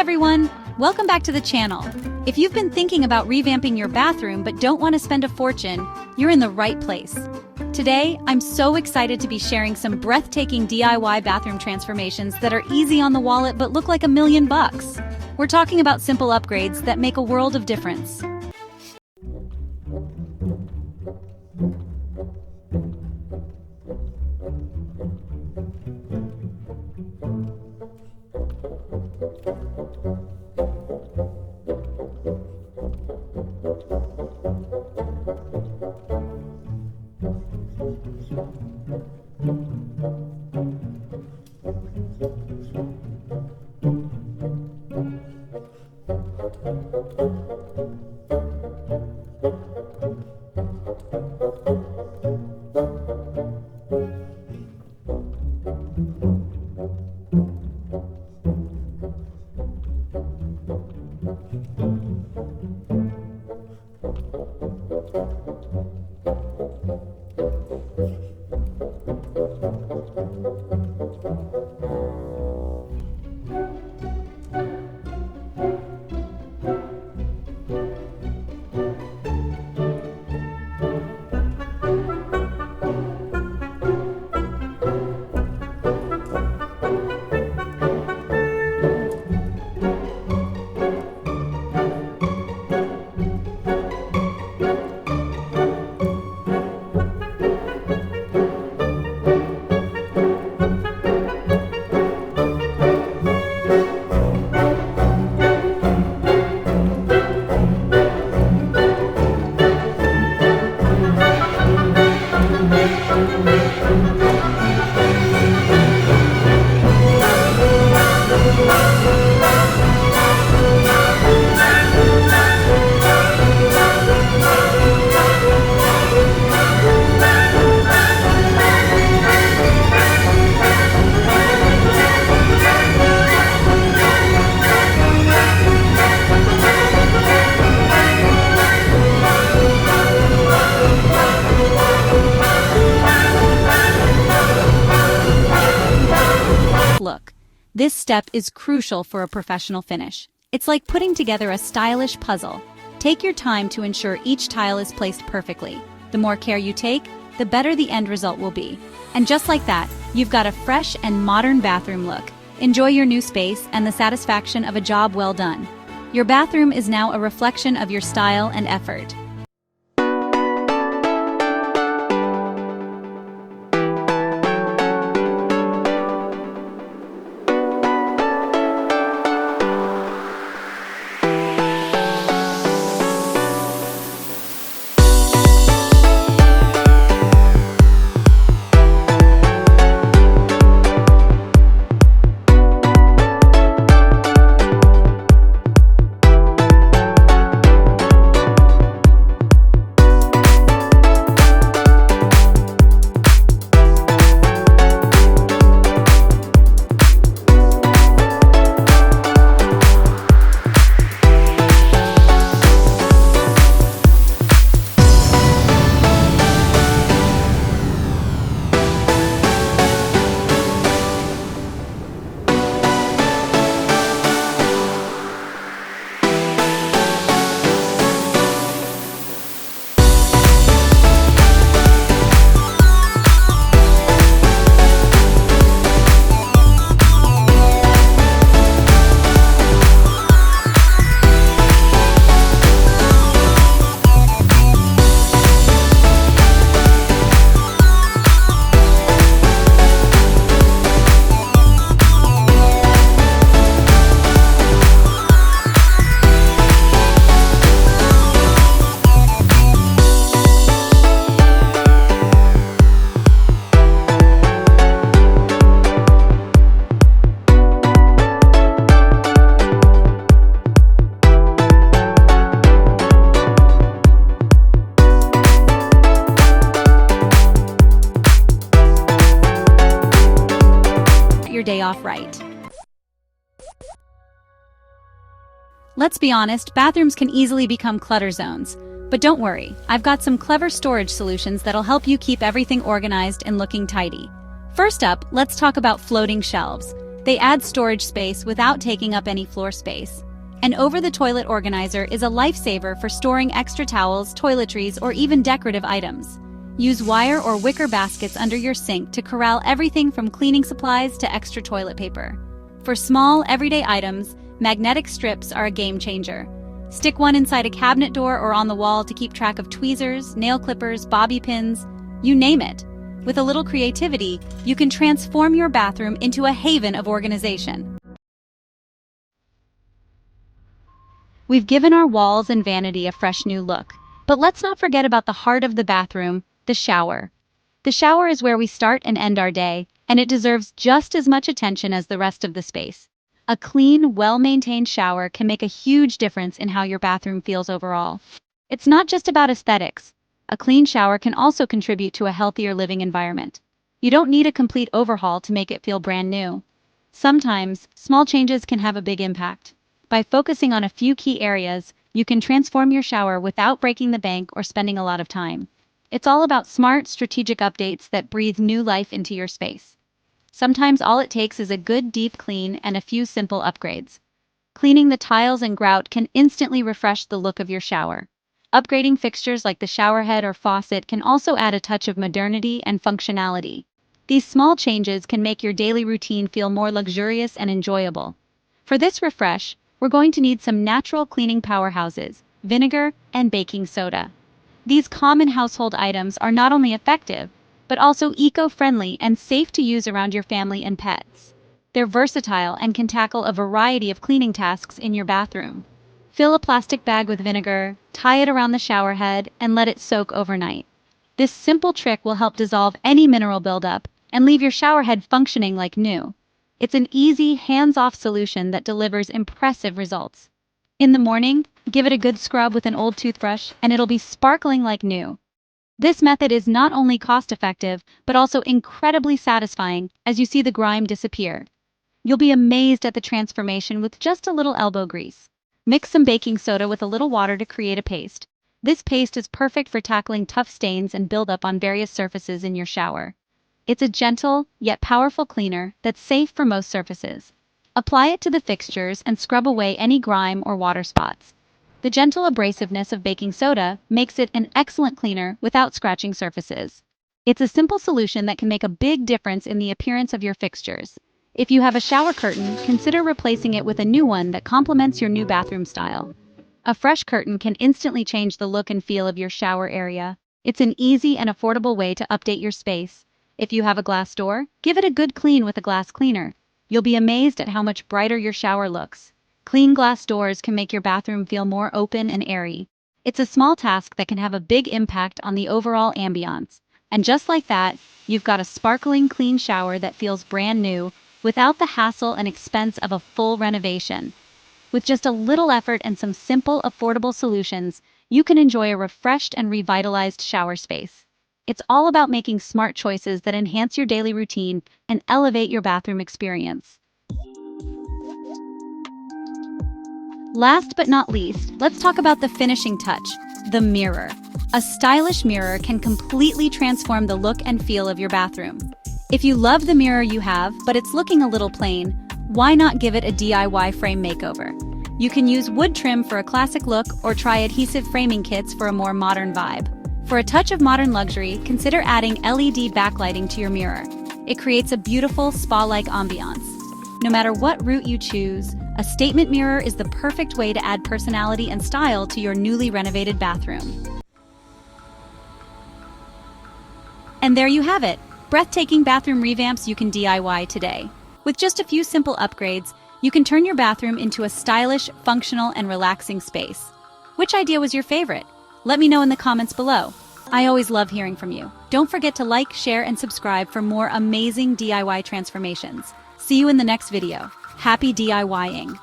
everyone! Welcome back to the channel. If you've been thinking about revamping your bathroom but don't want to spend a fortune, you're in the right place. Today, I'm so excited to be sharing some breathtaking DIY bathroom transformations that are easy on the wallet but look like $1,000,000. We're talking about simple upgrades that make a world of difference. Look, this step is crucial for a professional finish. It's like putting together a stylish puzzle. Take your time to ensure each tile is placed perfectly. The more care you take, the better the end result will be. And just like that, you've got a fresh and modern bathroom look. Enjoy your new space and the satisfaction of a job well done. Your bathroom is now a reflection of your style and effort. Your day off right. Let's be honest, bathrooms can easily become clutter zones. But don't worry, I've got some clever storage solutions that'll help you keep everything organized and looking tidy. First up, let's talk about floating shelves. They add storage space without taking up any floor space. An over-the-toilet organizer is a lifesaver for storing extra towels, toiletries, or even decorative items. Use wire or wicker baskets under your sink to corral everything from cleaning supplies to extra toilet paper. For small, everyday items, magnetic strips are a game changer. Stick one inside a cabinet door or on the wall to keep track of tweezers, nail clippers, bobby pins, you name it. With a little creativity, you can transform your bathroom into a haven of organization. We've given our walls and vanity a fresh new look, but let's not forget about the heart of the bathroom, the shower. The shower is where we start and end our day, and it deserves just as much attention as the rest of the space. A clean, well-maintained shower can make a huge difference in how your bathroom feels overall. It's not just about aesthetics. A clean shower can also contribute to a healthier living environment. You don't need a complete overhaul to make it feel brand new. Sometimes, small changes can have a big impact. By focusing on a few key areas, you can transform your shower without breaking the bank or spending a lot of time. It's all about smart, strategic updates that breathe new life into your space. Sometimes all it takes is a good deep clean and a few simple upgrades. Cleaning the tiles and grout can instantly refresh the look of your shower. Upgrading fixtures like the shower head or faucet can also add a touch of modernity and functionality. These small changes can make your daily routine feel more luxurious and enjoyable. For this refresh, we're going to need some natural cleaning powerhouses, vinegar and baking soda. These common household items are not only effective, but also eco-friendly and safe to use around your family and pets. They're versatile and can tackle a variety of cleaning tasks in your bathroom. Fill a plastic bag with vinegar, tie it around the shower head, and let it soak overnight. This simple trick will help dissolve any mineral buildup and leave your shower head functioning like new. It's an easy, hands-off solution that delivers impressive results. In the morning, give it a good scrub with an old toothbrush, and it'll be sparkling like new. This method is not only cost-effective, but also incredibly satisfying as you see the grime disappear. You'll be amazed at the transformation with just a little elbow grease. Mix some baking soda with a little water to create a paste. This paste is perfect for tackling tough stains and buildup on various surfaces in your shower. It's a gentle, yet powerful cleaner that's safe for most surfaces. Apply it to the fixtures and scrub away any grime or water spots. The gentle abrasiveness of baking soda makes it an excellent cleaner without scratching surfaces. It's a simple solution that can make a big difference in the appearance of your fixtures. If you have a shower curtain, consider replacing it with a new one that complements your new bathroom style. A fresh curtain can instantly change the look and feel of your shower area. It's an easy and affordable way to update your space. If you have a glass door, give it a good clean with a glass cleaner. You'll be amazed at how much brighter your shower looks. Clean glass doors can make your bathroom feel more open and airy. It's a small task that can have a big impact on the overall ambiance. And just like that, you've got a sparkling, clean shower that feels brand new, without the hassle and expense of a full renovation. With just a little effort and some simple, affordable solutions, you can enjoy a refreshed and revitalized shower space. It's all about making smart choices that enhance your daily routine and elevate your bathroom experience. Last but not least, let's talk about the finishing touch, the mirror. A stylish mirror can completely transform the look and feel of your bathroom. If you love the mirror you have, but it's looking a little plain, why not give it a DIY frame makeover? You can use wood trim for a classic look or try adhesive framing kits for a more modern vibe. For a touch of modern luxury, consider adding LED backlighting to your mirror. It creates a beautiful, spa-like ambiance. No matter what route you choose, a statement mirror is the perfect way to add personality and style to your newly renovated bathroom. And there you have it, breathtaking bathroom revamps you can DIY today. With just a few simple upgrades, you can turn your bathroom into a stylish, functional, and relaxing space. Which idea was your favorite? Let me know in the comments below. I always love hearing from you. Don't forget to like, share, and subscribe for more amazing DIY transformations. See you in the next video. Happy DIYing!